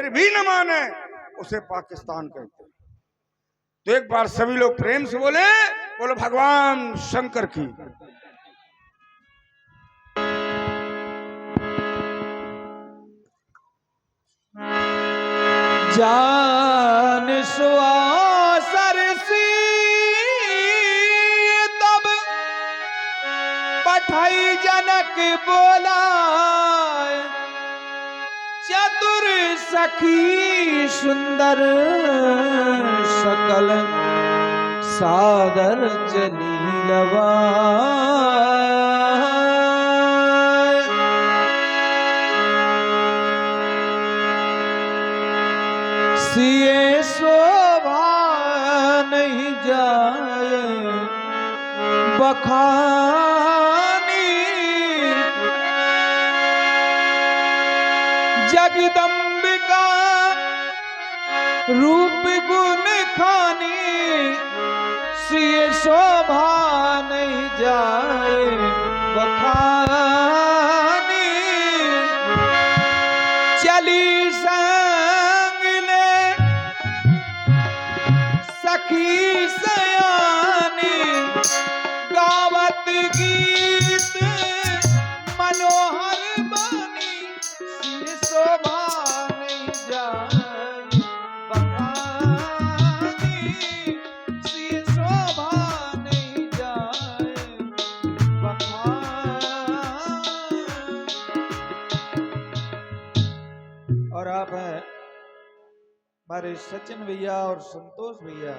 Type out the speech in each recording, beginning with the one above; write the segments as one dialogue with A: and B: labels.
A: फिर भी न माने उसे पाकिस्तान कहते हैं। तो एक बार सभी लोग प्रेम से बोले, बोलो भगवान शंकर की।
B: जान सुआसर सी तब पठाई जनक बोला, चतुर सखी सुंदर सकल सादर जलीलवा। सिए शोभा नहीं जाए बखानी, जगदम्बिका रूप गुण खानी। सिए शोभा नहीं जाए बखानी, चली सखी सयानी, गावत गीत मनोहर बानी। सिए शोभा नहीं जाए बखानी, सिए शोभा नहीं जाए बखानी। और आप है हमारे सचिन भैया और संतोष भैया,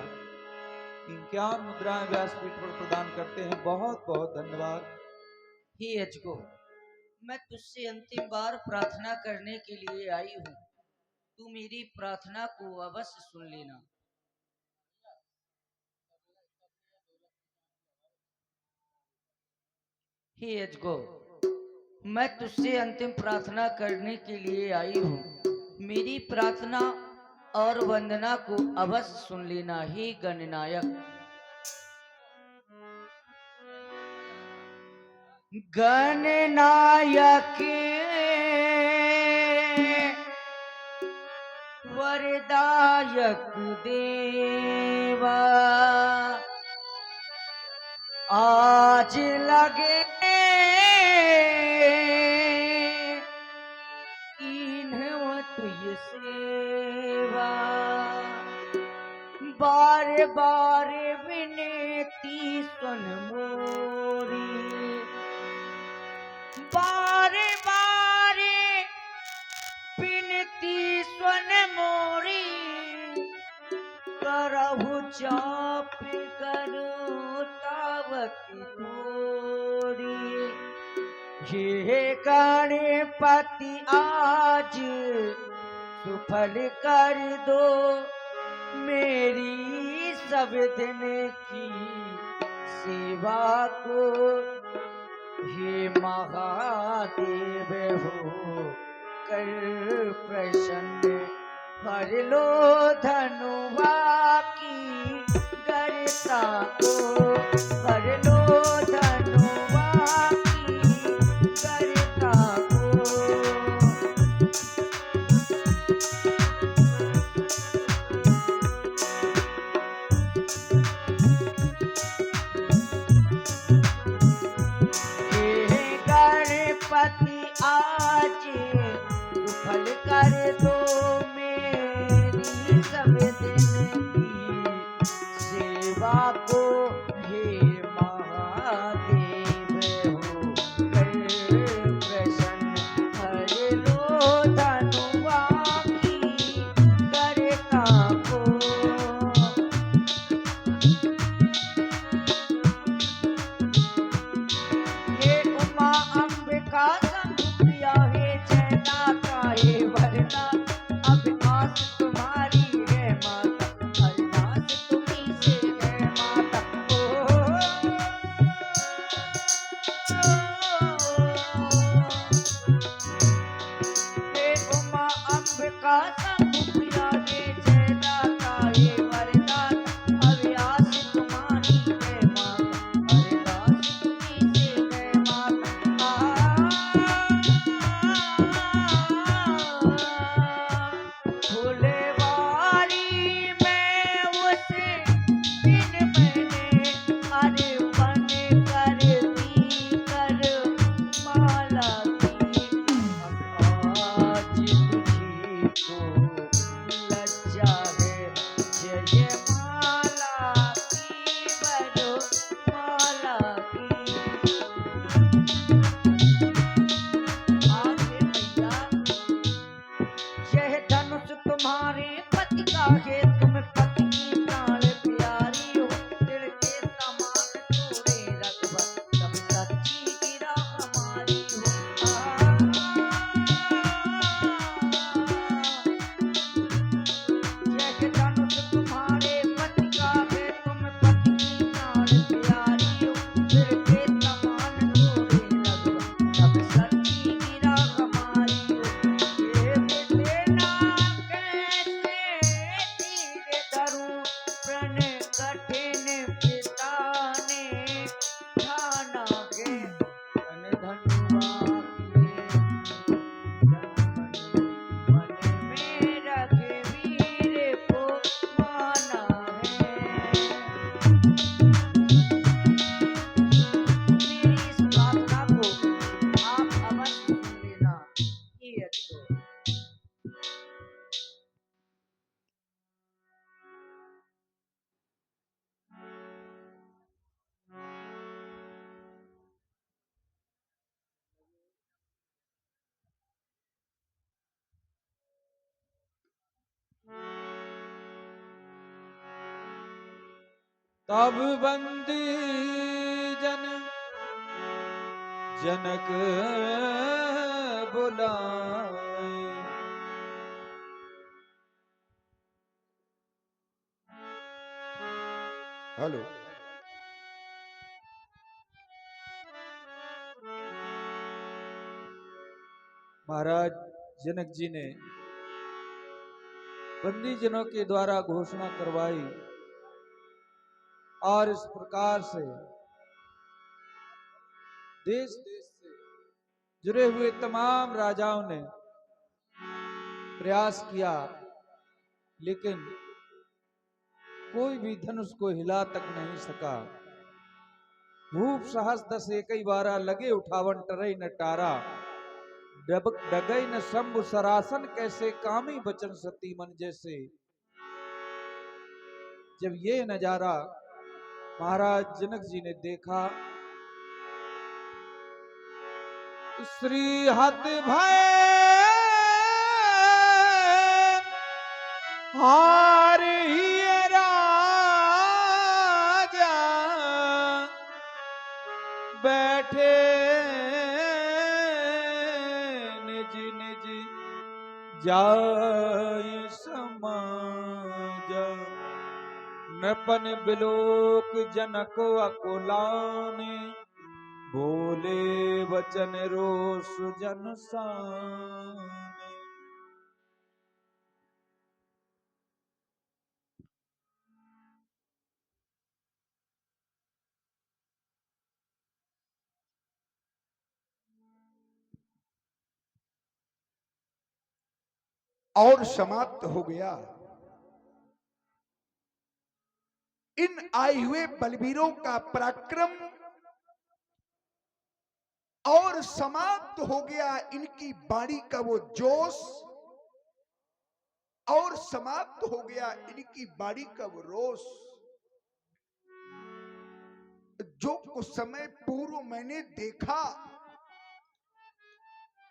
B: इनक्यावन मुद्राएं व्यासपीठ पर प्रदान करते हैं। बहुत बहुत धन्यवाद।
C: हे अजगो, मैं तुझसे अंतिम बार प्रार्थना करने के लिए आई हूँ। तू मेरी प्रार्थना को अवश्य सुन लेना। हे अजगो, मैं तुझसे अंतिम प्रार्थना करने के लिए आई हूँ। मेरी प्रार्थना और वंदना को अवश्य सुन लेना। हे गणनायक, गणनायक वरदायक देवा, आज लगे तुझ सेवा। बार बार विनती सुन मोरी, बार बार विनती सुन मोरी। करहु चाप करो तावक थोड़ी। हे गणपति आज सुफल कर दो मेरी सब दिन की सेवा को। हे महादेव हो कर प्रसन्न, हर लो धनुवा की गर्ता को। हर लो धनुवा आज सुफल कर दो मेरी सब दिन की सेवा को। हे महादेव हो कर प्रसन्न, हर लो धनुवा की गर्ता को। हे उमा अंबिका यह धनुष तुम्हारे पति का है, तुम पति की प्राण प्यारी हो। दिल के समान तोरे रघुवर, तब सच्ची गिरा हमारी हो। यह धनुष तुम्हारे पति का है, तुम पति की प्राण प्यारी हो। दिल के समान तोरे रघुवर, तब सच्ची गिरा हमारी हो। ये देना कैसे धीरे धरूं, प्रण कठिन पिता ने ठाना है। धन धनुआ किए मन में रखे वीर को माना है। मेरी इस प्रार्थना को आप अवश्य सुन लेना। ये अच्छो।
B: तब बंदी जन जनक बुलाए,
A: हेलो।
B: महाराज जनक जी ने बंदी जनों के द्वारा घोषणा करवाई और इस प्रकार से देश देश से जुड़े हुए तमाम राजाओं ने प्रयास किया, लेकिन कोई भी धनुष को हिला तक नहीं सका। भूप सहस दस एकई बारा, लगे उठावन टरई न टारा। डगई न शंभु सरासन, कैसे कामी बचन सती मन जैसे। जब ये नजारा महाराज जनक जी ने देखा, श्री हत भय हार ही राजा, बैठे निज निज जाय समाज। नपन बिलोक जनक अकुलाने, बोले वचन रोष जन साने।
A: और समाप्त हो गया। इन आए हुए बलवीरों का पराक्रम और समाप्त हो गया इनकी बाणी का वो जोश, और समाप्त हो गया इनकी बाणी का वो रोष, जो कुछ समय पूर्व मैंने देखा।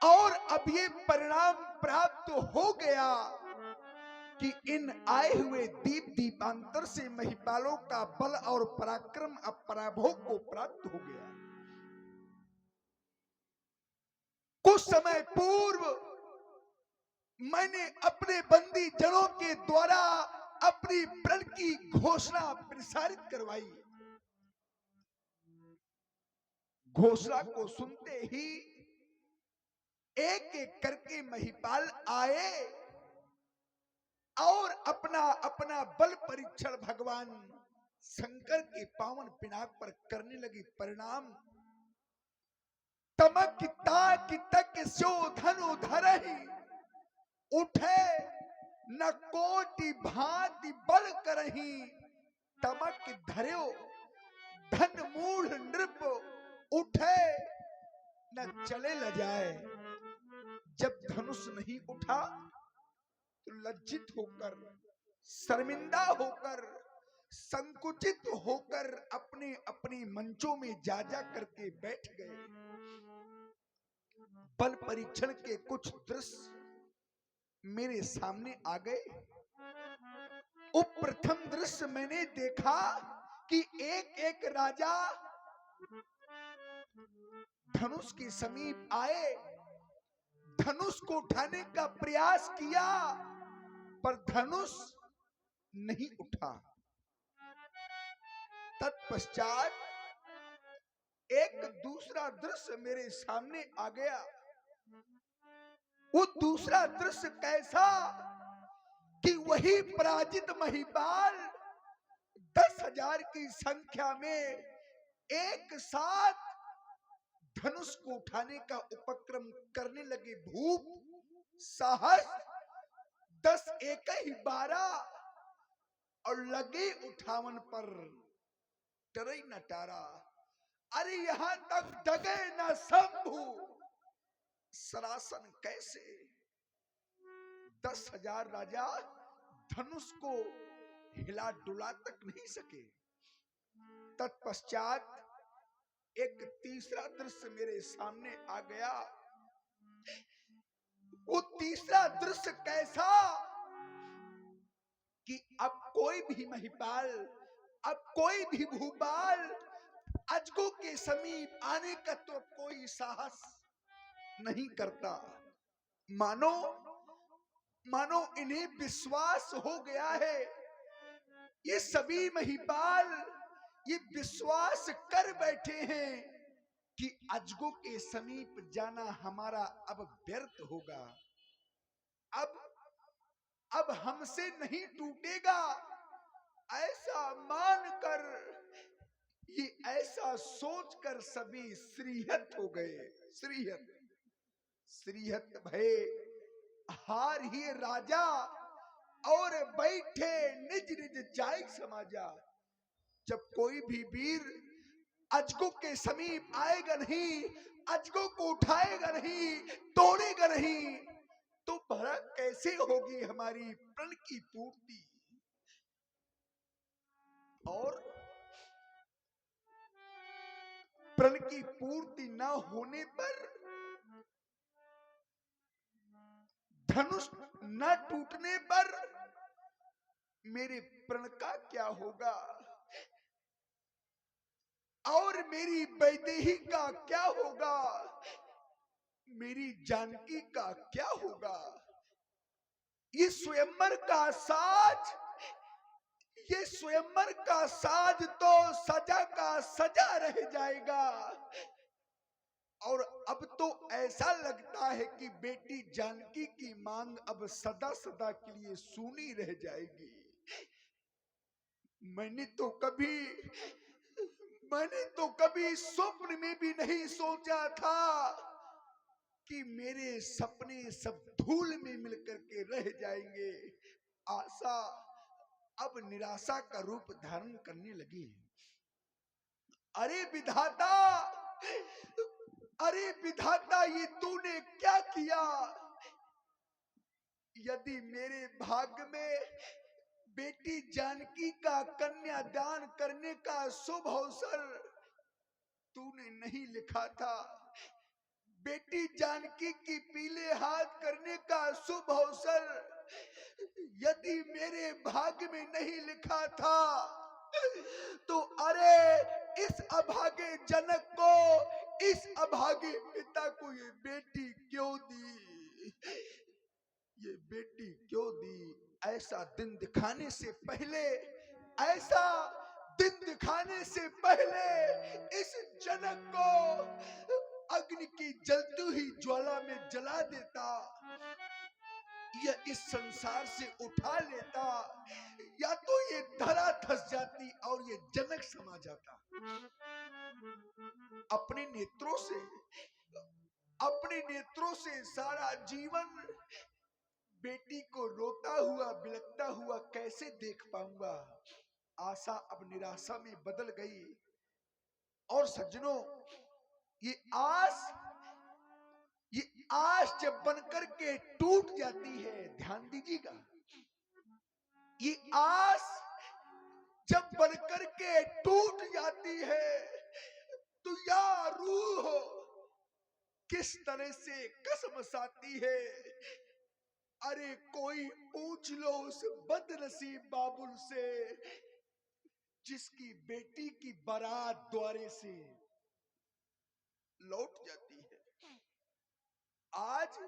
A: और अब ये परिणाम प्राप्त हो गया कि इन आए हुए दीप दीपांतर से महिपालों का बल और पराक्रम अब पराभव को प्राप्त हो गया। कुछ समय पूर्व मैंने अपने बंदी जनों के द्वारा अपनी प्रण की घोषणा प्रसारित करवाई। घोषणा को सुनते ही एक एक करके महिपाल आए और अपना अपना बल परीक्षण भगवान शंकर के पावन पिनाक पर करने लगी। परिणाम तमक ताक तक सो धनु धरहि, उठे न कोटि भांति बल करही। तमक धर्यो धन मूढ़ नृप, उठे न चले ल जाए। जब धनुष नहीं उठा तो लज्जित होकर, शर्मिंदा होकर, संकुचित होकर अपने अपने मंचों में जा जा करके बैठ गए। बल परीक्षण के कुछ दृश्य मेरे सामने आ गए। वो प्रथम दृश्य मैंने देखा कि एक एक राजा धनुष के समीप आए, धनुष को उठाने का प्रयास किया, पर धनुष नहीं उठा। तत्पश्चात एक दूसरा दृश्य मेरे सामने आ गया। वो दूसरा दृश्य कैसा कि वही पराजित महिपाल 10,000 की संख्या में एक साथ धनुष को उठाने का उपक्रम करने लगे। भूप साहस 10 एक ही 12 और लगे उठावन पर टरई न टारा। अरे यहां तक डगे न शंभु, सरासन कैसे? 10,000 राजा धनुष को हिला डुला तक नहीं सके। तत्पश्चात एक तीसरा दृश्य मेरे सामने आ गया। वो तीसरा दृश्य कैसा कि अब कोई भी महिपाल, अब कोई भी भूपाल अजगो के समीप आने का तो कोई साहस नहीं करता। मानो इन्हें विश्वास हो गया है, ये सभी महिपाल ये विश्वास कर बैठे हैं कि अजगो के समीप जाना हमारा अब व्यर्थ होगा, अब हमसे नहीं टूटेगा। ऐसा मानकर, ये ऐसा सोचकर सभी श्रीहत हो गए। श्रीहत भय हार ही राजा और बैठे निज निज जाय समाजा। जब कोई भी वीर अजगो के समीप आएगा नहीं, अजगो को उठाएगा नहीं, तोड़ेगा नहीं, तो भला कैसे होगी हमारी प्रण की पूर्ति? और प्रण की पूर्ति न होने पर, धनुष न टूटने पर मेरे प्रण का क्या होगा और मेरी वैदेही का क्या होगा, मेरी जानकी का क्या होगा? ये स्वयंवर का साज, ये स्वयंवर का साज तो सजा का सजा रह जाएगा। और अब तो ऐसा लगता है कि बेटी जानकी की मांग अब सदा सदा के लिए सूनी रह जाएगी। मैंने तो कभी स्वप्न में भी नहीं सोचा था कि मेरे सपने सब धूल में मिलकर के रह जाएंगे। आशा अब निराशा का रूप धारण करने लगी। अरे विधाता, ये तूने क्या किया? यदि मेरे भाग्य में बेटी जानकी का कन्यादान करने का शुभ अवसर तूने नहीं लिखा था, बेटी जानकी की पीले हाथ करने का शुभ अवसर यदि मेरे भाग्य में नहीं लिखा था, तो अरे इस अभागे जनक को, इस अभागे पिता को ये बेटी क्यों दी? ये बेटी क्यों दी? ऐसा दिन दिखाने से पहले, ऐसा दिन दिखाने से पहले इस जनक को अग्नि की जलती हुई ज्वाला में जला देता, या इस संसार से उठा लेता, या तो ये धरा धस जाती और ये जनक समा जाता। अपने नेत्रों से सारा जीवन बेटी को रोता हुआ बिलखता हुआ कैसे देख पाऊंगा? आशा अब निराशा में बदल गई। और सज्जनों, ये आस जब बनकर के टूट जाती है, ध्यान दीजिएगा, ये आस जब बनकर के टूट जाती है तो या रूह किस तरह से कसमसाती है। अरे कोई पूछ लो उस बदनसीब बाबुल से जिसकी बेटी की बारात द्वारे से लौट जाती है। आज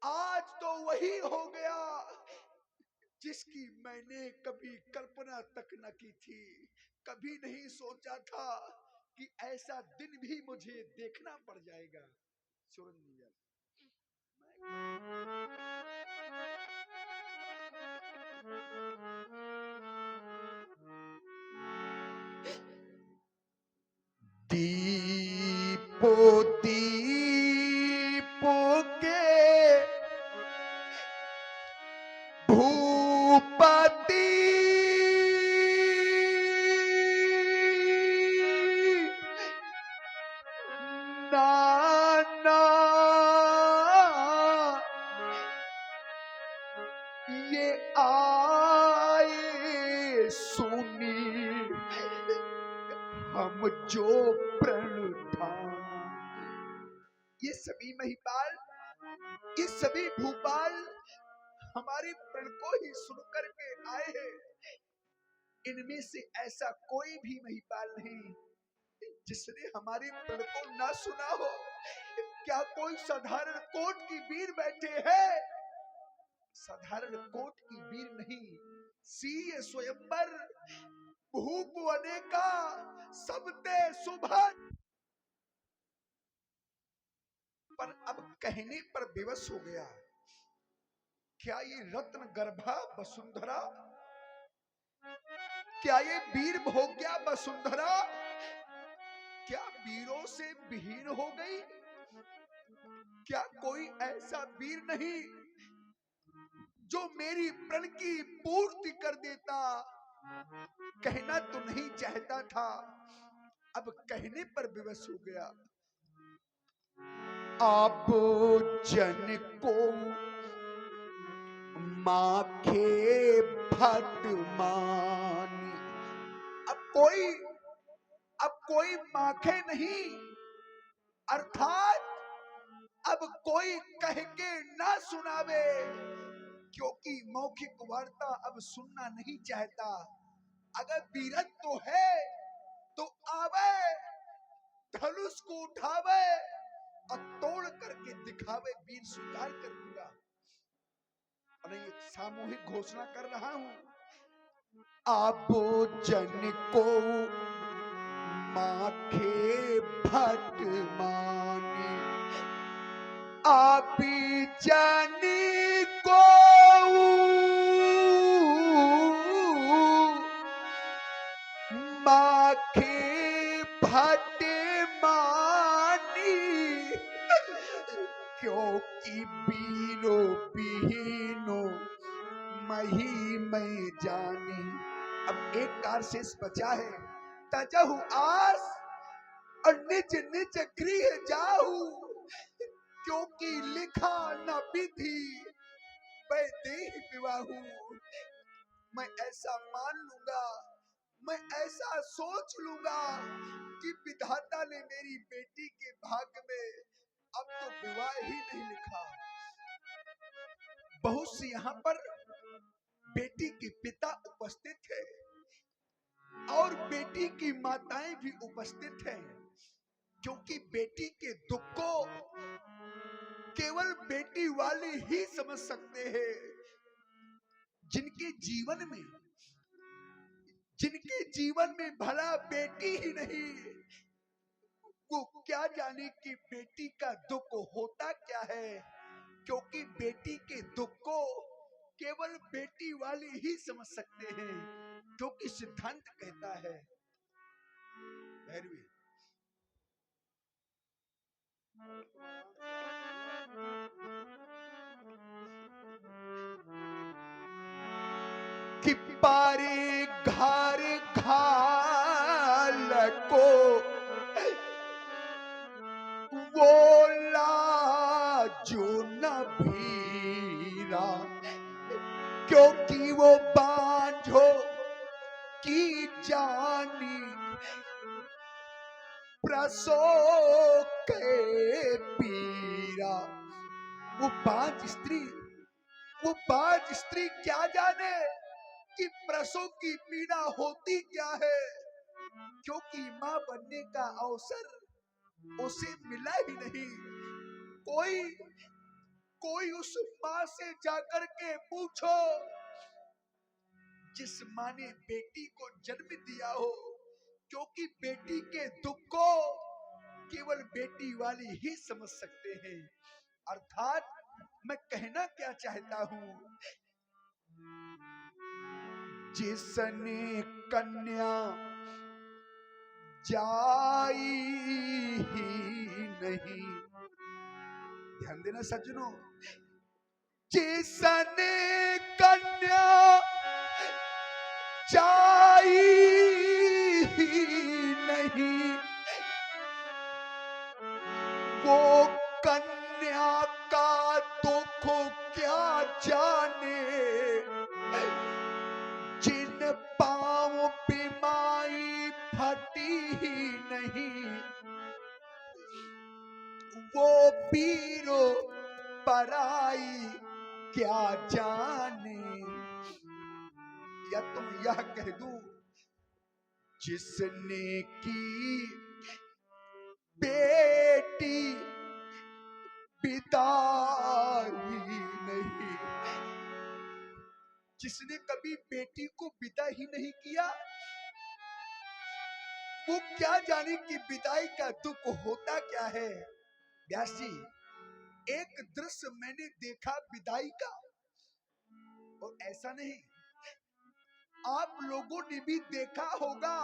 A: आज तो वही हो गया जिसकी मैंने कभी कल्पना तक न की थी। कभी नहीं सोचा था कि ऐसा दिन भी मुझे देखना पड़ जाएगा। सुरंग दीपो दीपो के भूपति नाना ये आए सुनी हम जो प्रण ठाना। ये सभी महिपाल, ये सभी भूपाल हमारे प्रण को ही सुन करके आए हैं। इनमें से ऐसा कोई भी महिपाल नहीं जिसने हमारे प्रण को ना सुना हो। क्या कोई साधारण कोट की वीर बैठे हैं? साधारण कोट की वीर नहीं, सीय स्वयंवर भूप अनेका सबते सुभन। पर अब कहने पर विवश हो गया। क्या ये रत्न गर्भा वसुंधरा, क्या ये वीर भोग्या वसुंधरा, क्या वीरों से विहीन हो गई? क्या कोई ऐसा वीर नहीं जो मेरी प्रण की पूर्ति कर देता? कहना तो नहीं चाहता था, अब कहने पर विवश हो गया। आप जन को माखे भट मानी। अब कोई माखे नहीं, अर्थात अब कोई कह के ना सुनावे, क्योंकि मौखिक वार्ता अब सुनना नहीं चाहता। अगर वीरत्व तो है तो आवे, धनुष को उठावे और तोड़ करके दिखावे, वीर स्वीकार कर लूंगा। और ये सामूहिक घोषणा कर रहा हूं। आप जन को माखे भट मानी, आप जन को माखे भट मानी, क्योंकि बीरो बीनो मही मैं जानी। अब एक कार शेष बचा है। तजहु आस और निज निज गृह जाहू, क्योंकि लिखा न विधि वैदेह विवाहू। मैं ऐसा मान लूंगा, मैं ऐसा सोच लूंगा कि विधाता ने मेरी बेटी के भाग्य में अब तो विवाह ही नहीं लिखा। बहुत सी यहाँ पर बेटी के पिता उपस्थित है और बेटी की माताएं भी उपस्थित हैं, क्योंकि बेटी के दुख को केवल बेटी वाले ही समझ सकते हैं। जिनके जीवन में भला बेटी ही नहीं, वो क्या जाने कि बेटी का दुख होता क्या है, क्योंकि बेटी के दुख को केवल बेटी वाले ही समझ सकते हैं, क्योंकि सिद्धांत कहता है। भैरवी कि पारे घर घाल को वो लाजो न भीरा, क्योंकि वो बांझो की जानी प्रसव के पीरा। वो बांझ स्त्री वो बाज स्त्री क्या जाने कि प्रसव की पीड़ा होती क्या है, क्योंकि मां बनने का अवसर उसे मिला ही नहीं। कोई कोई उस मां से जाकर के पूछो जिस मां ने बेटी को जन्म दिया हो, क्योंकि बेटी के दुख को केवल बेटी वाली ही समझ सकते हैं। अर्थात मैं कहना क्या चाहता हूं, जिसने कन्या जाई ही नहीं, ध्यान देना सज्जनों, जिसने कन्या जाई ही नहीं, वो कन्या का दुख क्या जाने, जिन पांव बीमारी फटी ही नहीं, वो पीरो पराई क्या जाने। या तुम यह कह दूं, जिसने की बेटी बिताई नहीं, जिसने कभी बेटी को विदा ही नहीं किया, वो क्या जाने कि विदाई का दुख होता क्या है। व्यास जी, एक दृश्य मैंने देखा विदाई का, और ऐसा नहीं, आप लोगों ने भी देखा होगा,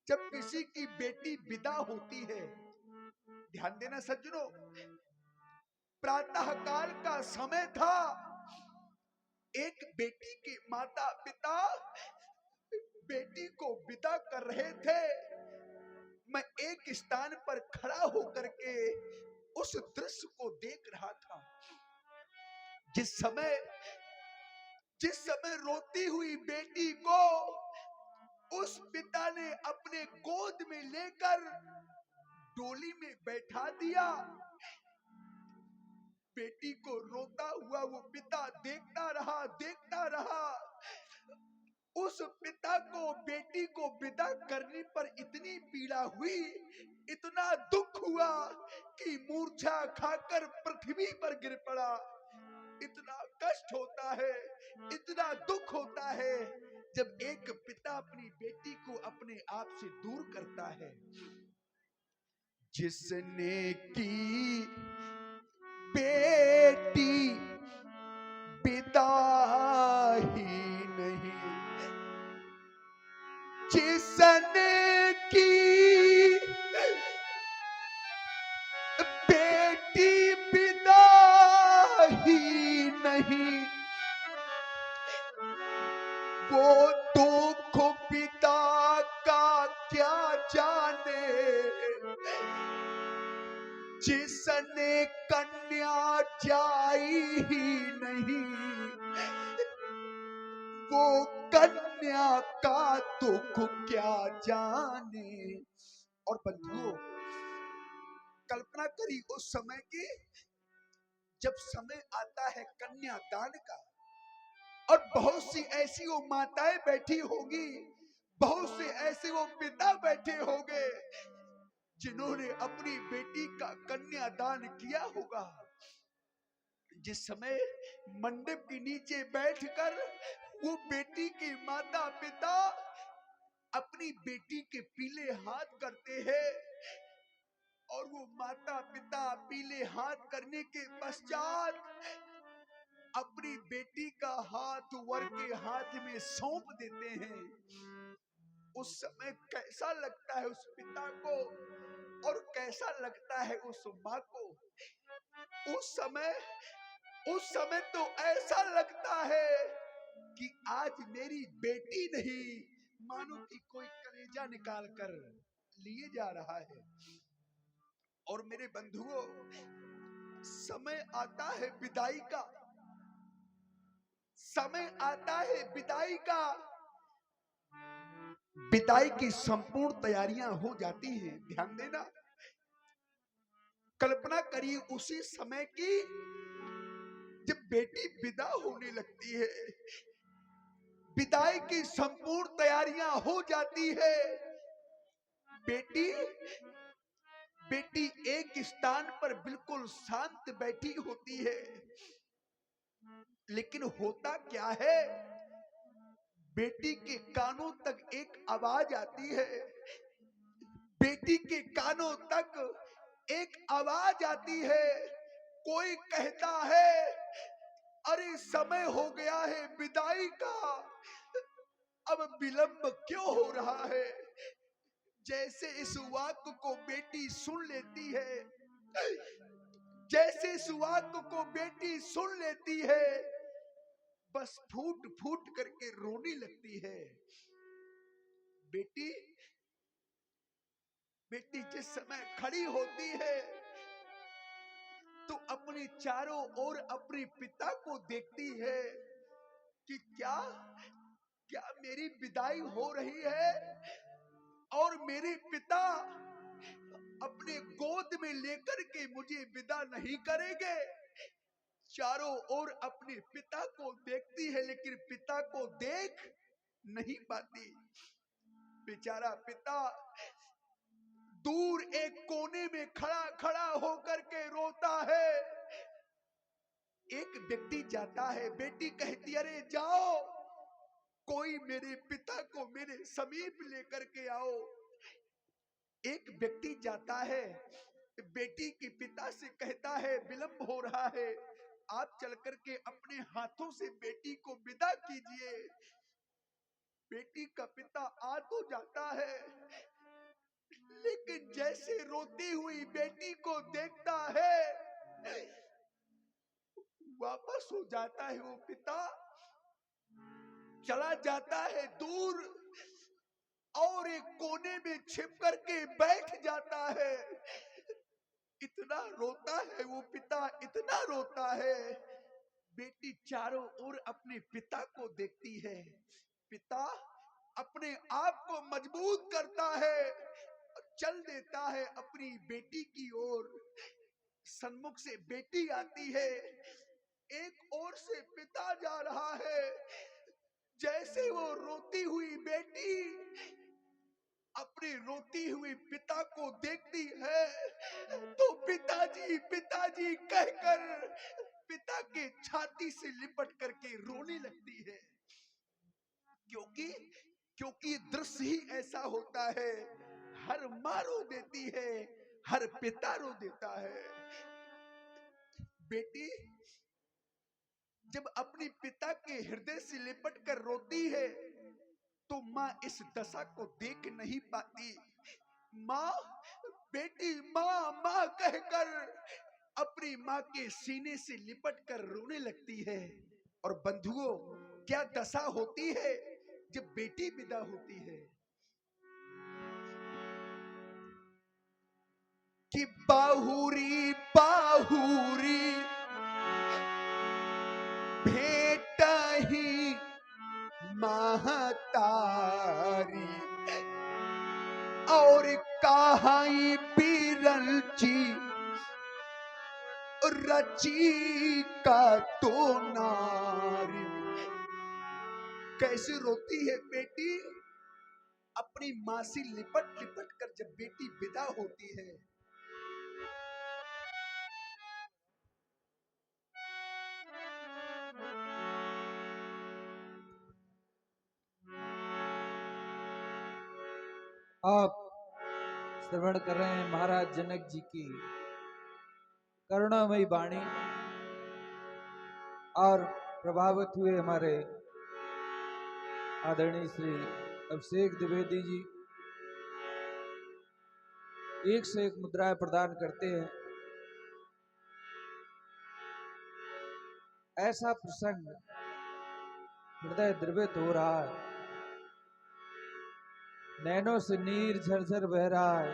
A: जब किसी की बेटी विदा होती है। ध्यान देना सज्जनों, प्रातः काल का समय था, एक बेटी के माता पिता बेटी को विदा कर रहे थे। मैं एक स्थान पर खड़ा होकर के उस दृश्य को देख रहा था। जिस समय रोती हुई बेटी को उस पिता ने अपने गोद में लेकर डोली में बैठा दिया, बेटी को रोता हुआ वो पिता देखता रहा। उस पिता को बेटी को विदा करने पर इतनी पीड़ा हुई, इतना दुख हुआ कि मूर्छा खाकर पृथ्वी पर गिर पड़ा। इतना कष्ट होता है, इतना दुख होता है जब एक पिता अपनी बेटी को अपने आप से दूर करता है। जिसने की बेटी पिता ही नहीं, जिसने की बेटी पिता ही नहीं, वो दुख पिता का क्या जाने, जिसने कन्या जाई ही नहीं, वो कन्या का दुख क्या जाने। और बंधुओं, कल्पना करी उस समय की, जब समय आता है कन्यादान का, और बहुत सी ऐसी वो माताएं बैठी होगी, बहुत से ऐसे वो पिता बैठे होंगे जिन्होंने अपनी बेटी का कन्यादान किया होगा। जिस समय मंडप के नीचे बैठकर वो बेटी के माता पिता अपनी बेटी के पीले हाथ करते हैं, और वो माता पिता पीले हाथ करने के पश्चात अपनी बेटी का हाथ वर के हाथ में सौंप देते हैं। उस समय कैसा लगता है उस पिता को, और कैसा लगता है उस माँ को। उस समय तो ऐसा लगता है कि आज मेरी बेटी नहीं, मानो कि कोई कलेजा निकाल कर लिए जा रहा है। और मेरे बंधुओं, समय आता है विदाई का, समय आता है विदाई का। विदाई की संपूर्ण तैयारियां हो जाती हैं। ध्यान देना, कल्पना करिए उसी समय की जब बेटी विदा होने लगती है, विदाई की संपूर्ण तैयारियां हो जाती है, बेटी बेटी एक स्थान पर बिल्कुल शांत बैठी होती है, लेकिन होता क्या है, बेटी के कानों तक एक आवाज आती है, बेटी के कानों तक एक आवाज आती है। कोई कहता है, अरे समय हो गया है विदाई का, अब विलंब क्यों हो रहा है। जैसे इस वाक्य को बेटी सुन लेती है, जैसे इस वाक्य को बेटी सुन लेती है, बस फूट फूट करके रोने लगती है। बेटी बेटी जिस समय खड़ी होती है तो अपने चारों ओर अपने पिता को देखती है कि क्या क्या मेरी विदाई हो रही है और मेरे पिता अपने गोद में लेकर के मुझे विदा नहीं करेंगे। चारों ओर अपने पिता को देखती है, लेकिन पिता को देख नहीं पाती। बेचारा पिता दूर एक कोने में खड़ा खड़ा होकर के रोता है। एक व्यक्ति जाता है, बेटी कहती, अरे जाओ, कोई मेरे पिता को मेरे समीप लेकर के आओ। एक व्यक्ति जाता है, बेटी के पिता से कहता है, विलंब हो रहा है, आप चल करके अपने हाथों से बेटी को विदा कीजिए। बेटी का पिता आ तो जाता है, लेकिन जैसे रोती हुई बेटी को देखता है, वापस हो जाता है। वो पिता चला जाता है दूर और एक कोने में छिप करके बैठ जाता है। इतना रोता है वो पिता, इतना रोता है। बेटी चारों ओर अपने पिता को देखती है। पिता अपने आप को मजबूत करता है, चल देता है अपनी बेटी की ओर। सन्मुख से बेटी आती है, एक ओर से पिता जा रहा है। जैसे वो रोती हुई बेटी अपने रोती हुई पिता को देखती है, तो पिताजी पिताजी कहकर पिता के छाती से लिपट करके रोने लगती है। क्योंकि दृश्य ही ऐसा होता है, हर माँ रो देती है, हर पिता रो देता है। बेटी जब अपने पिता के हृदय से लिपट कर रोती है, तो माँ इस दशा को देख नहीं पाती। माँ, बेटी माँ माँ कहकर अपनी माँ के सीने से लिपट कर रोने लगती है। और बंधुओं, क्या दशा होती है जब बेटी विदा होती है, कि बाहुरी बाहुरी भेट ही महतारी, और कहाई बिरंची रची का तो नारी। कैसे रोती है बेटी अपनी माँ से लिपट लिपट कर जब बेटी विदा होती है।
B: आप श्रवण कर रहे हैं महाराज जनक जी की करुणामयी वाणी, और प्रभावित हुए हमारे आदरणीय श्री अभिषेक द्विवेदी जी एक से एक मुद्राएं प्रदान करते हैं। ऐसा प्रसंग हृदय द्रवित हो रहा है, नैनों से नीर झरझर बह रहा है।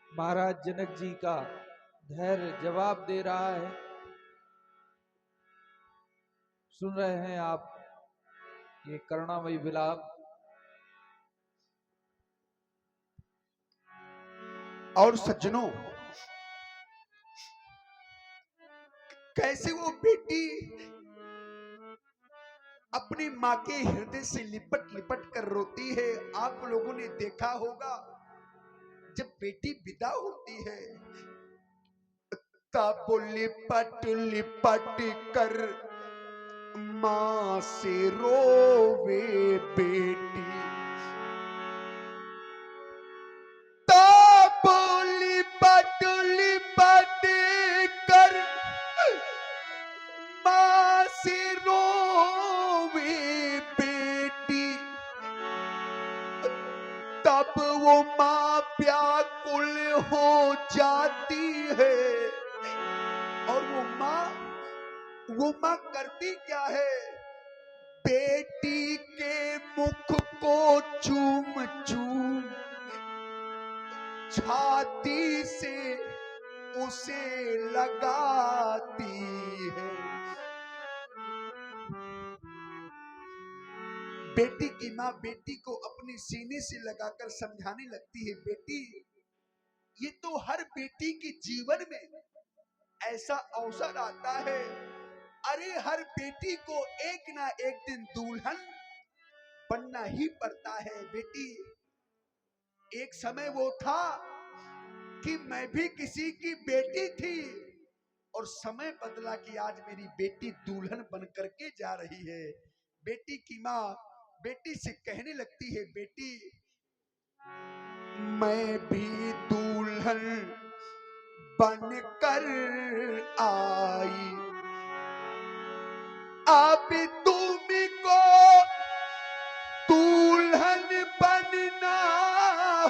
B: महाराज जनक जी का धैर्य जवाब दे रहा है। सुन रहे हैं आप ये करुणामयी विलाप।
A: और सज्जनों, कैसे वो बेटी अपनी माँ के हृदय से लिपट लिपट कर रोती है। आप लोगों ने देखा होगा जब बेटी विदा होती है तब वो लिपट लिपट कर माँ से रोवे बेटी। तब लिपट लिपट कर माँ से रोवे बेटी। तब वो माँ व्याकुल हो जाती है। और वो माँ करती क्या है? बेटी के मुख को चूम चूम छाती से उसे लगाती है। बेटी की माँ बेटी को अपने सीने से लगाकर समझाने लगती है, बेटी ये तो हर बेटी के जीवन में ऐसा अवसर आता है। अरे हर बेटी को एक ना एक दिन दुल्हन बनना ही पड़ता है। बेटी एक समय वो था कि मैं भी किसी की बेटी थी और समय बदला कि आज मेरी बेटी दुल्हन बन करके जा रही है। बेटी की माँ बेटी से कहने लगती है, बेटी मैं भी दुल्हन बनकर आई, अब तुमको दुल्हन बनना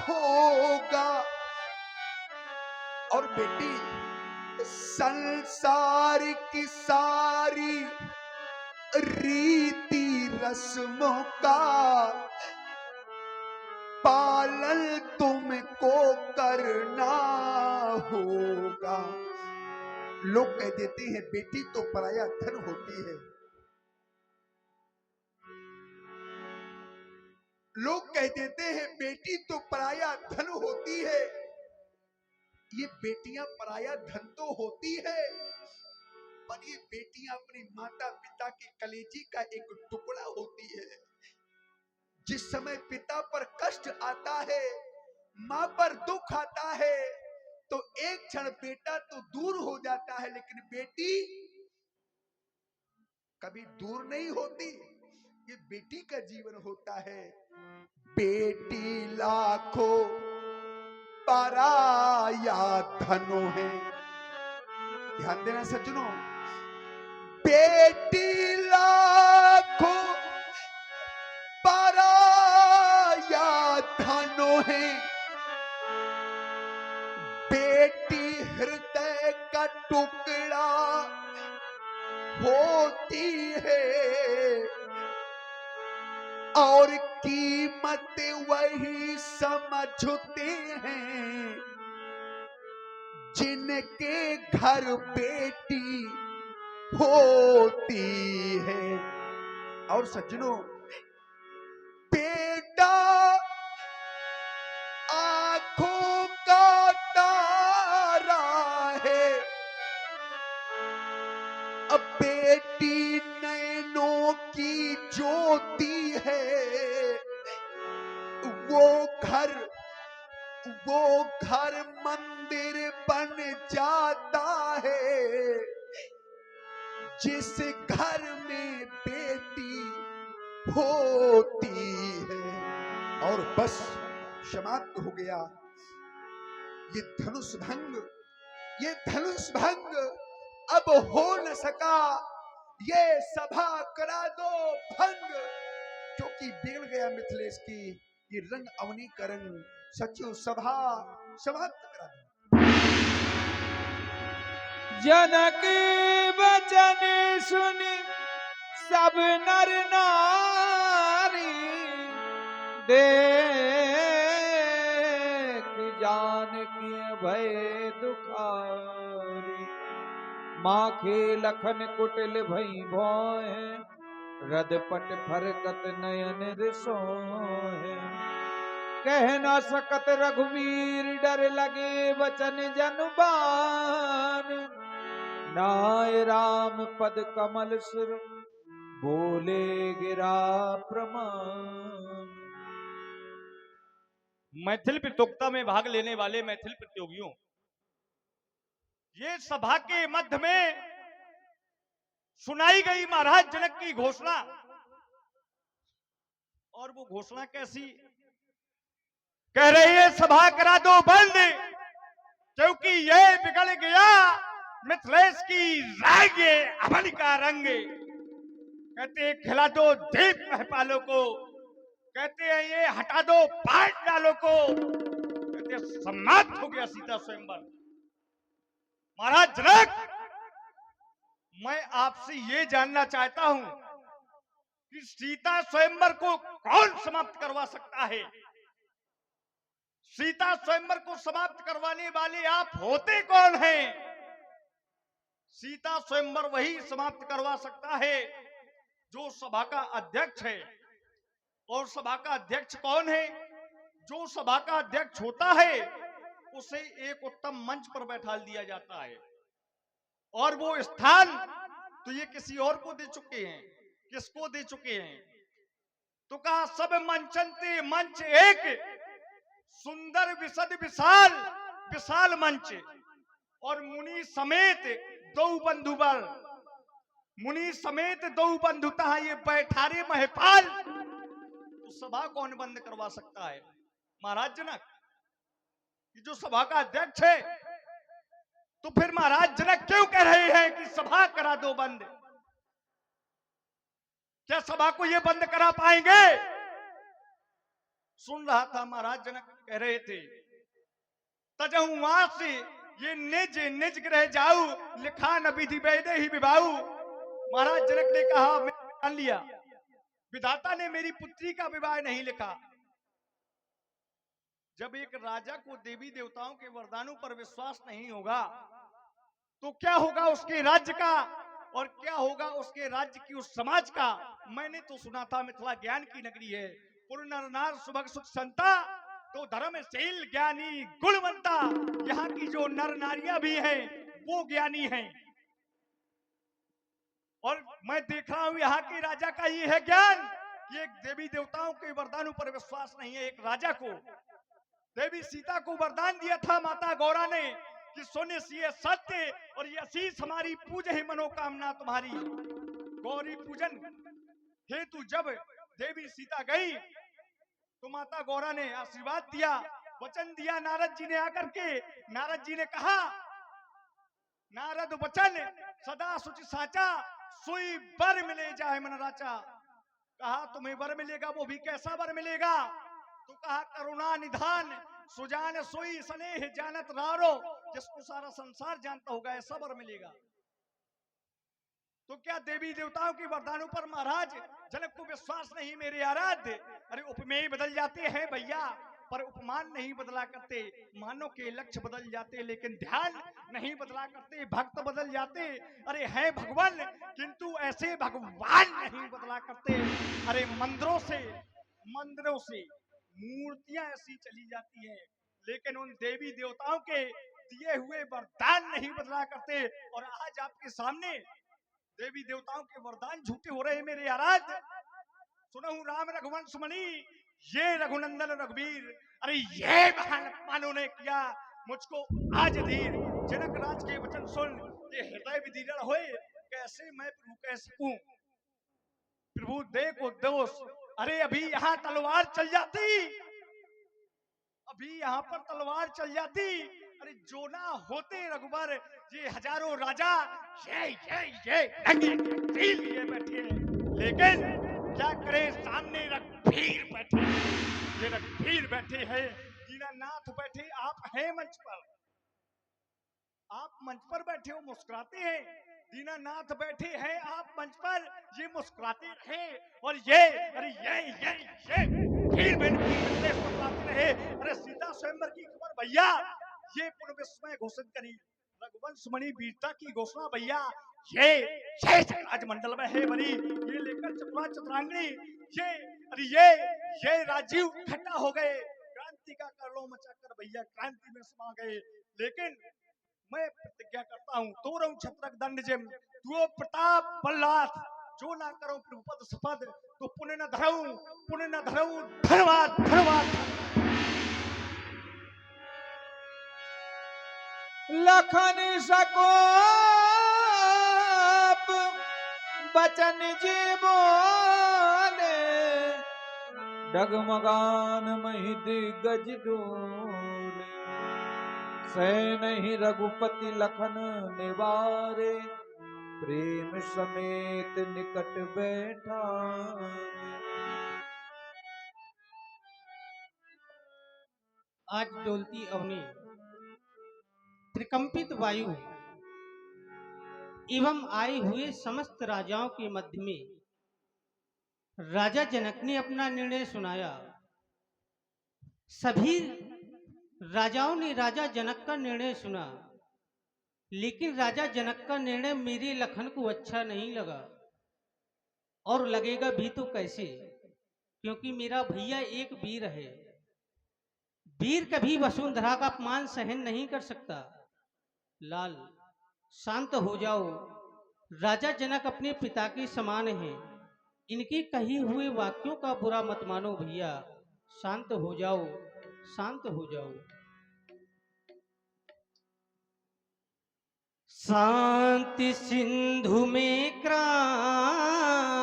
A: होगा। और बेटी संसार की सारी रीति रस्मों का पालन तुमको करना होगा। लोग कह देते हैं बेटी तो पराया धन होती है। लोग कह देते हैं बेटी तो पराया धन होती है। ये बेटियां पराया धन तो होती है, पर ये बेटियां अपने माता पिता के कलेजे का एक टुकड़ा होती है। जिस समय पिता पर कष्ट आता है, माँ पर दुख आता है, तो एक क्षण बेटा तो दूर हो जाता है, लेकिन बेटी कभी दूर नहीं होती। ये बेटी का जीवन होता है। बेटी लाखों पराया धनो है। ध्यान देना सज्जनों, बेटी लाखों पराया धनो है। बेटी हृदय का टुकड़ा होती है और कीमत वही समझते हैं जिनके घर बेटी होती है। और सज्जनों, बेटा आंखों का तारा है, अब बेटी नैनों की ज्योति है। वो घर मंदिर बन जाता है जिस घर में बेटी होती है। और बस समाप्त हो गया ये धनुष भंग अब हो न सका। ये सभा करा दो भंग, क्योंकि बिगड़ गया मिथिलेश की ये रंग अवनी का रंग। सचिव सभा समाप्त करा दो।
B: जनक वचन सुनि सब नर नारी, देख जानकी भय दुखारी। माखे लखन कुटिल भई भोए, रदपट फरकत नयन रिसोए। कह ना सकत रघुवीर डर लगे वचन जनुबान। नाय राम पद कमल सिर बोले गिरा प्रमाण।
D: मैथिल प्रतियोगिता में भाग लेने वाले मैथिल प्रतियोगियों, ये सभा के मध्य में सुनाई गई महाराज जनक की घोषणा, और वो घोषणा कैसी कह रही है? सभा करा दो बंद, क्योंकि ये बिगड़ गया मिथिलेश की रागे अमन का रंग। कहते खिला दो दीप महपालों को, कहते हैं ये हटा दो पांडालों को, कहते समाप्त हो गया सीता स्वयंवर। महाराज जनक, मैं आपसे ये जानना चाहता हूं कि सीता स्वयंवर को कौन समाप्त करवा सकता है? सीता स्वयंवर को समाप्त करवाने वाले आप होते कौन हैं? सीता स्वयंवर वही समाप्त करवा सकता है जो सभा का अध्यक्ष है। और सभा का अध्यक्ष कौन है? जो सभा का अध्यक्ष होता है उसे एक उत्तम मंच पर बैठा दिया जाता है, और वो स्थान तो ये किसी और को दे चुके हैं। किसको दे चुके हैं? तो कहा सब मंचनते मंच एक, सुंदर विशद विशाल विशाल मंच, और मुनि समेत दो बंधुबर, मुनि समेत दो बंधुता ये बैठारे महपाल। तो सभा कौन बंद करवा सकता है? महाराज जनक, ये जो सभा का अध्यक्ष है। तो फिर महाराज जनक क्यों कह रहे हैं कि सभा करा दो बंद? क्या सभा को ये बंद करा पाएंगे? सुन रहा था, महाराज जनक कह रहे थे तजहु वहां से ये निज निज ग्रह जाऊ, लिखा न विधि वैदे ही विभाऊ। महाराज जनक ने कहा मैं जान लिया, विधाता ने मेरी पुत्री का विवाह नहीं लिखा। जब एक राजा को देवी देवताओं के वरदानों पर विश्वास नहीं होगा तो क्या होगा उसके राज्य का, और क्या होगा उसके राज्य की उस समाज का? मैंने तो सुना था मिथिला ज्ञान की नगरी है, पुर नर नार सुभग सुख संता, तो धर्मशील ज्ञानी गुणवंता। यहाँ की जो नर नारियां भी हैं वो ज्ञानी हैं, और मैं देख रहा हूं यहाँ के राजा का ये है ज्ञान कि एक देवी देवताओं के वरदानों पर विश्वास नहीं है। एक राजा को देवी सीता को वरदान दिया था माता गौरा ने कि सोने सिए सत्य और ये आशीष हमारी पूजे ही मनोकामना तुम्हारी। गौरी पूजन हेतु जब देवी सीता गई तो माता गौरा ने आशीर्वाद दिया, वचन दिया नारद जी ने आकर के। नारद जी ने कहा, नारद वचन सदा सुचि साचा, सुई वर मिले जाए मन राचा। कहा तुम्हें वर मिलेगा, वो भी कैसा वर मिलेगा? तो कहा करुणा निधान सुजान सोई स्नेह जानत रारो, जिसको सारा संसार जानता होगा ऐसा वर मिलेगा। तो क्या देवी देवताओं के वरदानों पर महाराज जनक को विश्वास नहीं मेरे आराध्य? अरे उपमेय बदल जाते हैं भैया, पर उपमान नहीं बदला करते। मानो के लक्ष्य बदल जाते लेकिन ध्यान नहीं बदला करते। भक्त बदल जाते, अरे है भगवान, किंतु ऐसे भगवान नहीं बदला करते। अरे मंदिरों से मूर्तियां ऐसी चली जाती हैं, लेकिन उन देवी देवताओं के दिए हुए वरदान नहीं बदला करते। और आज आपके सामने देवी देवताओं के वरदान झूठे हो रहे हैं मेरे आराध्य। सुनहु राम रघुवंश मणि, ये रघुनंदन रघुवीर, अरे ये महात्मानों ने किया मुझको आज धीर। जनक राज के वचन सुन ये हृदय विदीर्ण होए, कैसे मैं प्रभु कह सकूं? प्रभु देखो दोष, अरे अभी यहाँ तलवार चल जाती, अभी यहाँ पर तलवार चल जाती। अरे जो ना होते रघुबर, ये हजारों राजा ये लिए बैठे हैं, लेकिन क्या करे सामने रघुवीर बैठे, ये रघुवीर बैठे हैं, दीनानाथ बैठे। आप हैं मंच पर, आप मंच पर बैठे हो मुस्कुराते हैं। दीनानाथ बैठे हैं आप मंच पर, ये मुस्कुराते रहे। और ये अरे ये मुस्कुराते रहे। अरे सीता स्वयंवर की खबर भैया, ये पूर्ण विश्व में घोषित करी रघुवंश मणि वीरता की घोषणा भैया। ये राजमंडल में है बनी, ये लेकर चतुरा चतुरांगनी, ये राजीव इकट्ठा हो गए। क्रांति का करलो मचाकर भैया क्रांति में समा गए। लेकिन मैं प्रतिज्ञा करता हूँ, तो रहूं छत्रक दंड जिम, तू प्रताप बल्लाथ, जो ना करो प्रभुपद सपद, तो पुण्य न धरऊं, पुण्य न धरऊं। धन्यवाद, धन्यवाद।
B: लखन सको बचन जी बोले, डगमगान मही दिग्गज डोले, सह नहीं रघुपति लखन निवारे, प्रेम समेत निकट बैठा।
E: आज डोलती अवनी, त्रिकंपित वायु एवं आए हुए समस्त राजाओं के मध्य में राजा जनक ने अपना निर्णय सुनाया। सभी राजाओं ने राजा जनक का निर्णय सुना, लेकिन राजा जनक का निर्णय मेरे लखन को अच्छा नहीं लगा, और लगेगा भी तो कैसे, क्योंकि मेरा भैया एक वीर है। वीर कभी वसुंधरा का अपमान सहन नहीं कर सकता। लाल, शांत हो जाओ। राजा जनक अपने पिता के समान हैं, इनके कहे हुए वाक्यों का बुरा मत मानो भैया। शांत हो जाओ, शांत हो जाओ। शांति सिंधु में क्रांति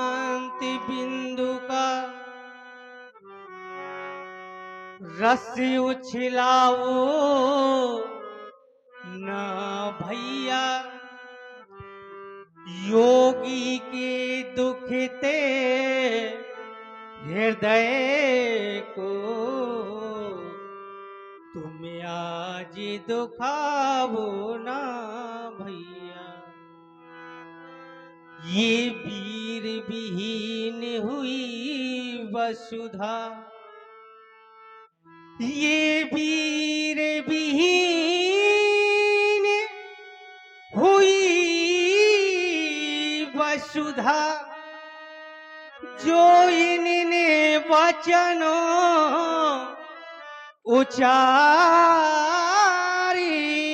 E: बिंदु का रस उछलाओ ना भैया, योगी के दुखते हृदय को तुम आज दुखावो ना भैया। ये वीर विहीन हुई वसुधा, ये वीर विहीन हुई वसुधा, जो इनने वचनों उचारी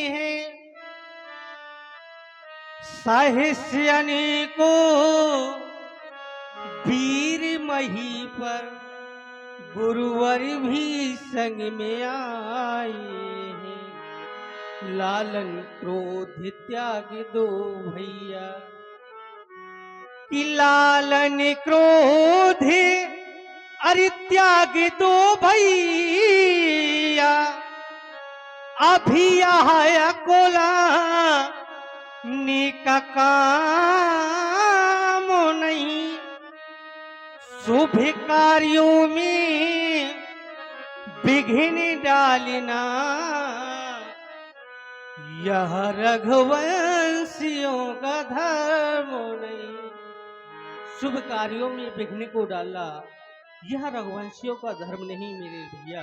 E: है। साहिस्यनी को वीर मही पर गुरुवर भी संग में आए हैं। लालन क्रोध त्याग दो भैया, कि लालन क्रोध अरे त्याग दो भैया। अभी आया कोला निका काम नहीं, शुभ कार्यों में विघ्न डालना, यह रघुवंशियों का धर्म नहीं। शुभ कार्यों में विघ्न को डालना यह रघुवंशियों का धर्म नहीं मेरे भैया।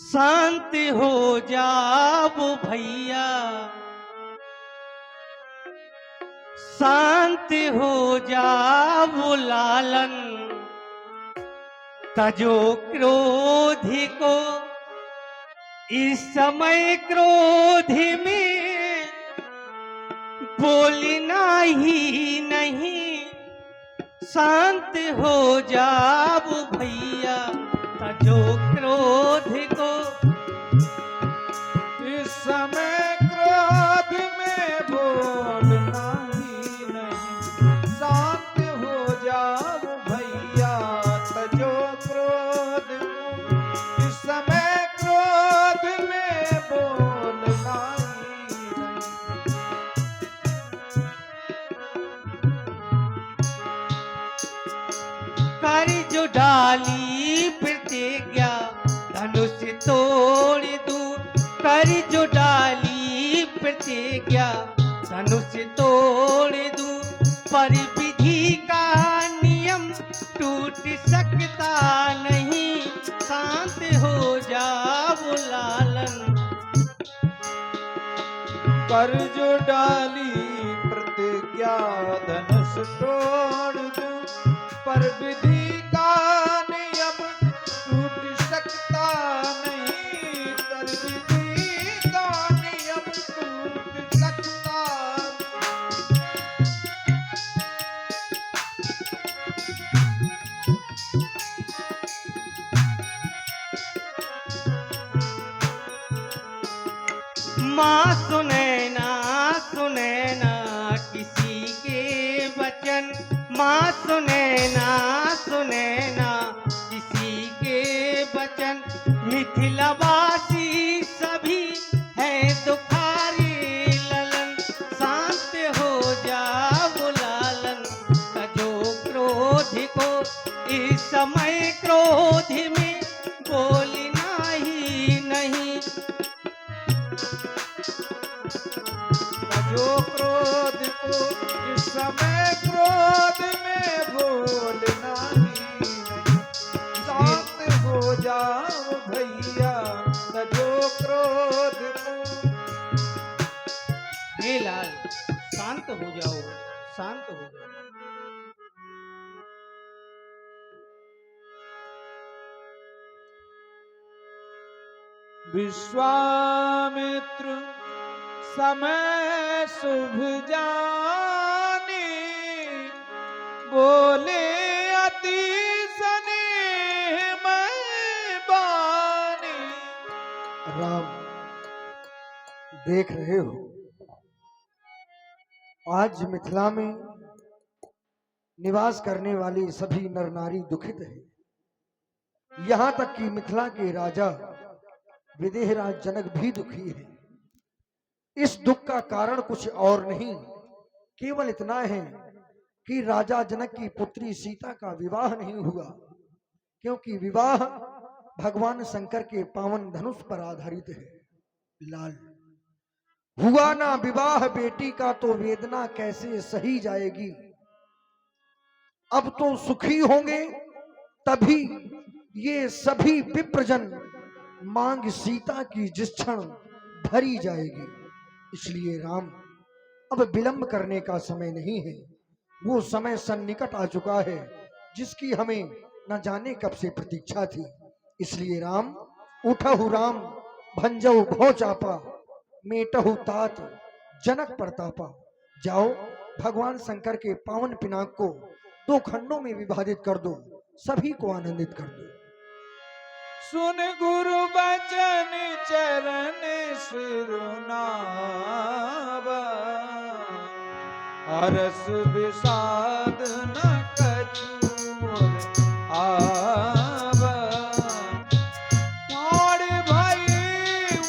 E: शांत हो जाओ भैया, शांत हो जाओ लालन, तजो क्रोध को इस समय क्रोध में बोलना ही नहीं। शांत हो जाओ भैया, तजो क्रोध को
B: इस समय क्रोध में बोलना ही नहीं। शांत हो जाओ भैया, तजो क्रोध को इस समय क्रोध में बोलना ही नहीं।
E: कर जो डाली प्रतिज्ञा धनुष तोड़ दूं, कर जो डाली प्रतिज्ञा धनुष तोड़ दूं, पर विधि का नियम टूट सकता नहीं। शांत हो जाओ लालन,
B: कर जो डाली प्रतिज्ञा धनुष तोड़ दूं, पर विधि का
E: माँ सुने ना किसी के वचन, माँ सुने ना किसी के वचन। मिथिलावासी सभी है दुखारी ललन, शांत हो जाओ लालन, तजो क्रोध को इस समय क्रोध में बोलना ही नहीं।
B: जो क्रोध को इस समय क्रोध में भूलना ही नहीं। शांत हो जाओ भैया, जो क्रोध को।
E: हे लाल, शांत हो जाओ, शांत हो जाओ।
B: विश्वामित्र समय शुभ जानी, बोले अति स्नेहमय बानी।
F: राम, देख रहे हो आज मिथिला में निवास करने वाले सभी नर नारी दुखित हैं। यहाँ तक कि मिथिला के राजा विदेहराज जनक भी दुखी है। इस दुख का कारण कुछ और नहीं, केवल इतना है कि राजा जनक की पुत्री सीता का विवाह नहीं हुआ, क्योंकि विवाह भगवान शंकर के पावन धनुष पर आधारित है। लाल, हुआ ना विवाह बेटी का तो वेदना कैसे सही जाएगी। अब तो सुखी होंगे तभी ये सभी विप्रजन मांग सीता की जिस क्षण भरी जाएगी। इसलिए राम, अब विलंब करने का समय नहीं है। वो समय सन्निकट आ चुका है जिसकी हमें न जाने कब से प्रतीक्षा थी। इसलिए राम, उठहु राम भंजऊ भौ चापा, मेटहु तात जनक प्रतापा। जाओ, भगवान शंकर के पावन पिनाक को 2 खंडों में विभाजित कर दो, सभी को आनंदित कर दो।
B: सुन गुरु बचन चरण सिरुनावा, हरस विषाद न कछु आवा। और भई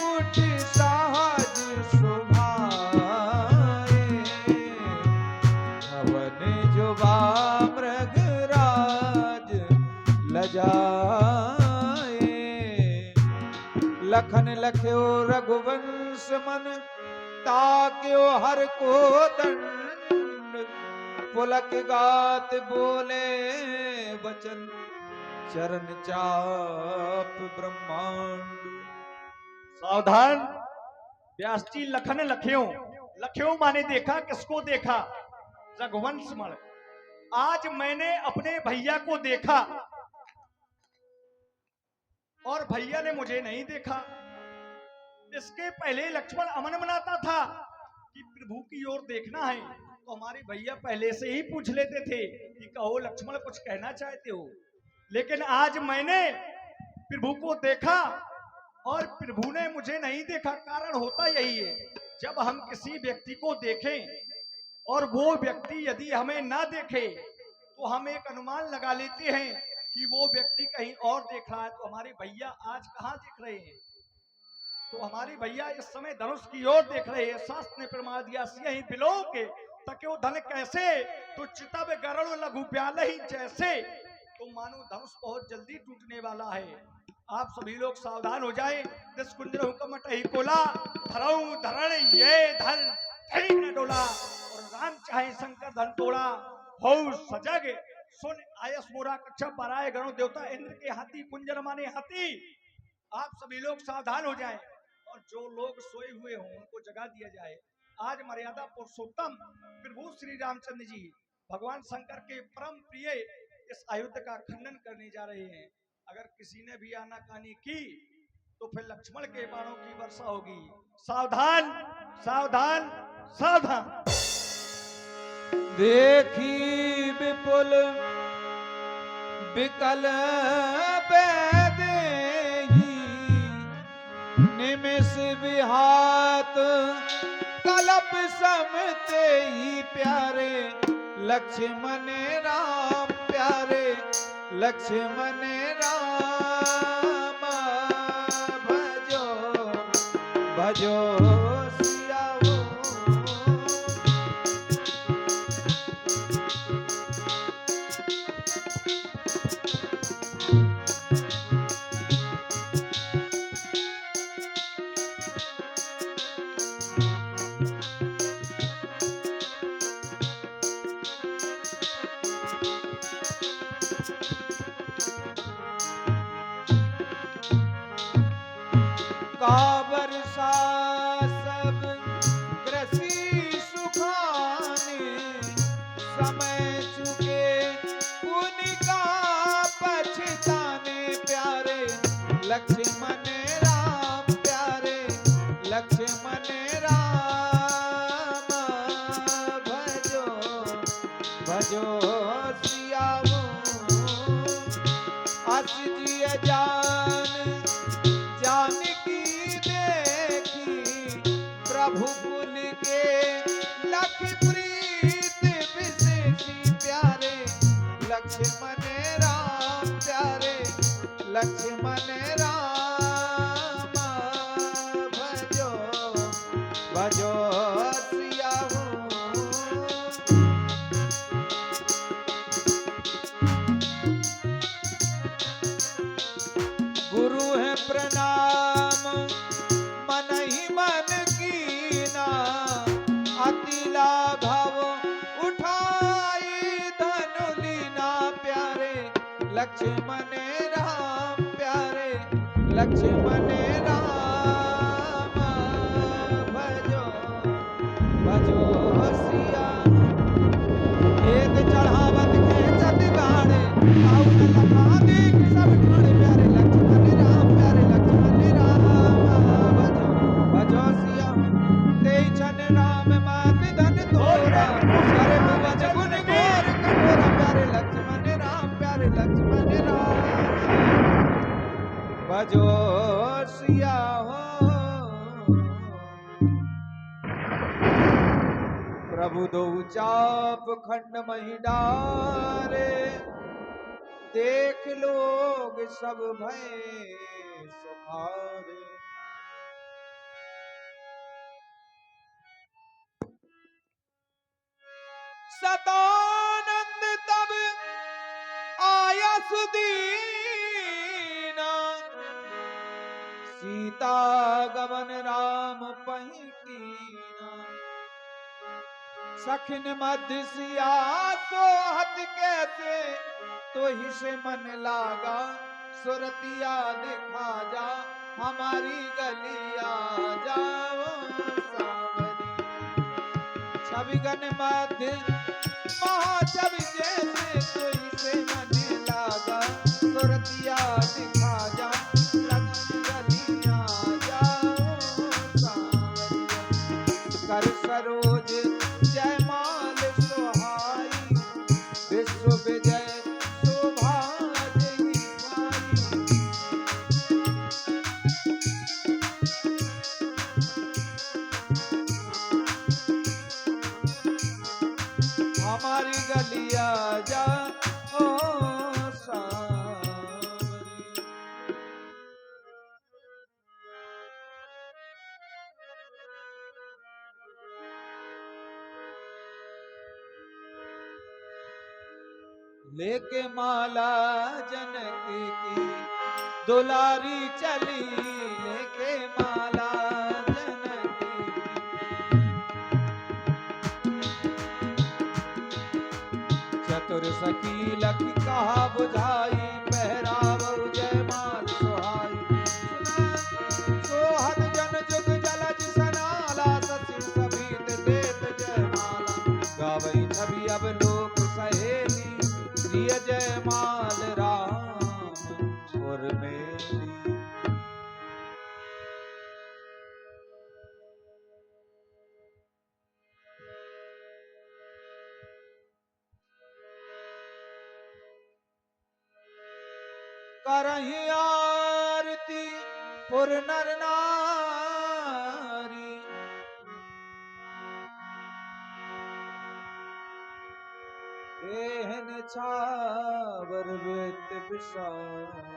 B: उठ सहज सुभाए, भवन जुबा मृगराज लजाए। लखन लख्यो रघुवंश मन, ताक्यो हर को दंड। पुलक गात बोले वचन, चरण चाप ब्रह्मांड।
D: सावधान। व्यास जी लखन लख्यो, लख्यो माने देखा, किसको देखा? रघुवंश मण। आज मैंने अपने भैया को देखा और भैया ने मुझे नहीं देखा। इसके पहले लक्ष्मण अमन मनाता था कि प्रभु की ओर देखना है, तो हमारे भैया पहले से ही पूछ लेते थे कि कहो लक्ष्मण कुछ कहना चाहते हो। लेकिन आज मैंने प्रभु को देखा और प्रभु ने मुझे नहीं देखा। कारण होता यही है, जब हम किसी व्यक्ति को देखें और वो व्यक्ति यदि हमें ना देखे तो हम एक अनुमान लगा लेते हैं कि वो व्यक्ति कहीं और देख रहा है। तो हमारे भैया आज कहाँ देख रहे हैं? तो हमारे भैया इस समय धनुष की ओर देख रहे हैं। शास्त्र ने प्रमाण दिया, सिंह बिलो के तक्यो धन कैसे, तो चितब गरुड़ लघु ब्याल ही जैसे। तो मानो धनुष बहुत जल्दी टूटने वाला है। आप सभी लोग सावधान हो जाएं। दस कुंजर हुकमट ही कोला, धरऊ धरण ये धन न डोला। और राम चाहे शंकर धन तोड़ा, हो सजग सुन आयस मोरा कक्षा पराए गणों देवता इंद्र के हाथी। कुंजर माने हाथी। आप सभी लोग सावधान हो जाएं और जो लोग सोए हुए हों उनको जगा दिया जाए। आज मर्यादा पुरुषोत्तम प्रभु श्री रामचंद्र जी भगवान शंकर के परम प्रिय इस अयोध्या का खंडन करने जा रहे हैं। अगर किसी ने भी आनाकानी की तो फिर लक्ष्मण के बाणों की वर्षा होगी। सावधान सावधान सावधान।
B: देखी विपुल विकल बेदेही, निमिष विहात कलप समते ही प्यारे लक्ष्मण राम प्यारे लक्ष्मण राम भजो भजो सियाओ काबर सा सब कृषि सुखाने समय चुके उनका पछताने प्यारे लक्ष्मण राम प्यारे लक्ष्मण राम भजो भजो सियाओ अस जिय जानकी देखी प्रभु पुल के लख प्रीत विशेषी प्यारे लक्ष्मण राम प्यारे लक्ष्मण राम भजो भजो सियाओ गुरु है प्रणाम मन ही मन कीना अति लाघव उठाई धनु लीना प्यारे लक्ष्मण राम प्यारे लक्ष्मण राम भजो भजो सिया एक चढ़ावत खेचत गाड़े आउ न लखा देख सब ठाणे प्यारे लक्ष्मण राम भजो भजो सिया तेई छन राम मात धन तोरा सारे भज गुण गोर कठोरा प्यारे लक्ष्मण राम भजो सिया हो प्रभु दो चाप खंड मही डारे देख लोग सब भय सुखारे सतानंद तब आया सुदीना सीता गमन राम पहिकीना सखिन मध्य सिया सोहत कैसे तो ही से मन लागा सुरतिया दिखा जा हमारी गलिया जाओ सावरी छवि गन मध्य महाछवि जैसे तो ही से मन लागा सुरतिया दिखा जा गलिया जाओ सावरी कर सरोज जयमाल सोहाई विश्व विजय शोभा देही भाई हमारी गलिया जा ओ सावरी लेके माला जनकी की दुलारी चली लेके माला जनकी की चतुर सखी लखी कहा बुझाई पहराव जयमाल सोहाई सोहत जन जुग जलज सनाला ससिर सभीत देत जयमाला गावई छवि अब लोक सहेली प्रिय जयमाल राम और मेरी करही आरती पुर नर नारी एहन छावर वेत विशाल।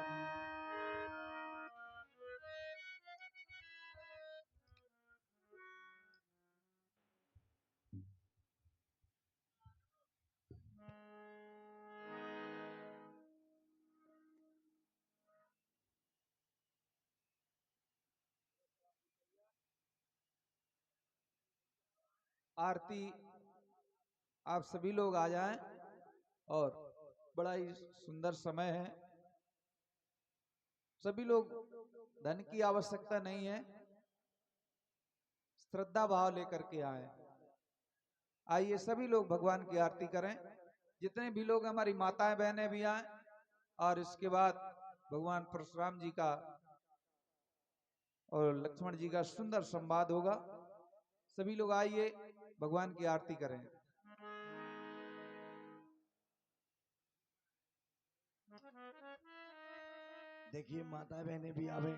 B: आरती आप सभी लोग आ जाएं, और बड़ा ही सुंदर समय है। सभी लोग, धन की आवश्यकता नहीं है, श्रद्धा भाव लेकर के आए। आइए सभी लोग भगवान की आरती करें। जितने भी लोग, हमारी माताएं बहनें भी आए, और इसके बाद भगवान परशुराम जी का और लक्ष्मण जी का सुंदर संवाद होगा। सभी लोग आइए भगवान की आरती करें।
G: देखिए माता बहने भी आवे,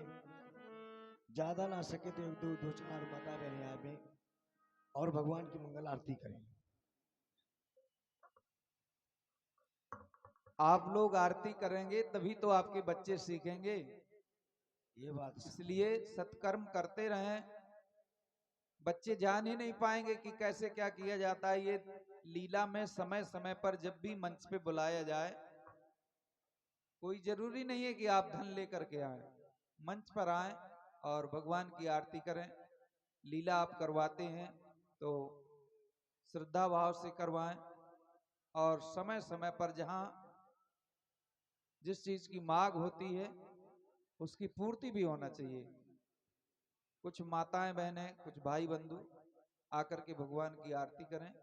G: ज्यादा ना सके तो एक दो दो चार माता बहने आवे और भगवान की मंगल आरती करें।
B: आप लोग आरती करेंगे तभी तो आपके बच्चे सीखेंगे।
G: ये बात
B: इसलिए सत्कर्म करते रहें। बच्चे जान ही नहीं पाएंगे कि कैसे क्या किया जाता है। ये लीला में समय समय पर जब भी मंच पे बुलाया जाए, कोई जरूरी नहीं है कि आप धन लेकर के आए। मंच पर आए और भगवान की आरती करें। लीला आप करवाते हैं तो श्रद्धा भाव से करवाएं, और समय समय पर जहां जिस चीज की मांग होती है उसकी पूर्ति भी होना चाहिए। कुछ माताएं बहनें, कुछ भाई बंधु आकर के भगवान की आरती करें।